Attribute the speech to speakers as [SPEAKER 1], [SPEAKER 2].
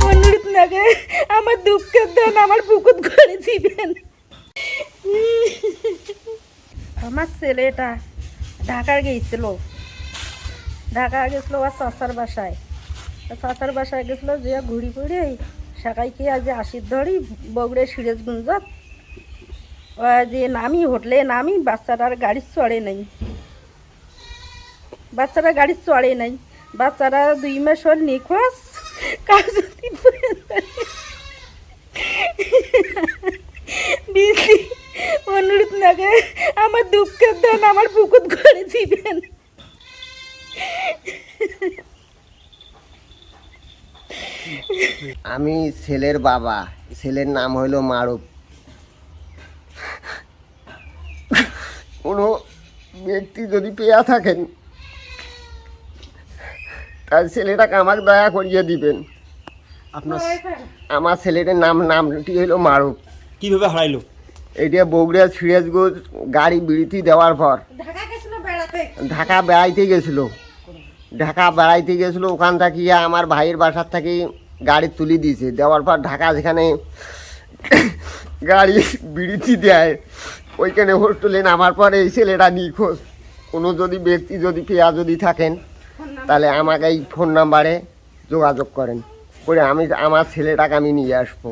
[SPEAKER 1] অনুরোধ নাগে আমার দুঃখের দেন আমার বুকুত করে দিবেন। আমার ছেলেটা ঢাকা গিয়েছিল আর চাচার বাসায় গেছিল যে ঘুরি ঘুরি সকাইকে আজ আশির ধরি বগুড়ে সিরাজগঞ্জত যে নামি হোটেলে নামি বাচ্চাটার গাড়ি চড়ে নাই, বাচ্চারা 2 মাস হল নিখোঁজ। অনুরোধ নাগে আমার দুঃখের দেন আমার বুকুত করে দিবেন।
[SPEAKER 2] আমি ছেলের বাবা, ছেলের নাম হইল মারুফ। কোনো ব্যক্তি যদি পেয়া থাকেন তার ছেলেটাকে আমাকে দয়া করিয়ে দিবেন। আমার ছেলেটার নামটি হইল মারুফ।
[SPEAKER 3] কিভাবে হারাইলো?
[SPEAKER 2] এইটা বগুড়া সিরাজগঞ্জ গাড়ি বিড়িতি দেওয়ার পর ঢাকা বেড়াইতে গেছিলো। ওখান থেকে আমার ভাইয়ের বাসার থেকে গাড়ি তুলে দিয়েছে, দেওয়ার পর ঢাকা যেখানে গাড়ি বিড়িতি দেয় ওইখানে হোস্টেলে নামার পরে এই ছেলেটা নিখোঁজ। কোনো যদি ব্যক্তি যদি পেয়া যদি থাকেন তাহলে আমাকে এই ফোন নাম্বারে যোগাযোগ করেন করে আমি আমার ছেলেটাকে আমি নিয়ে আসবো।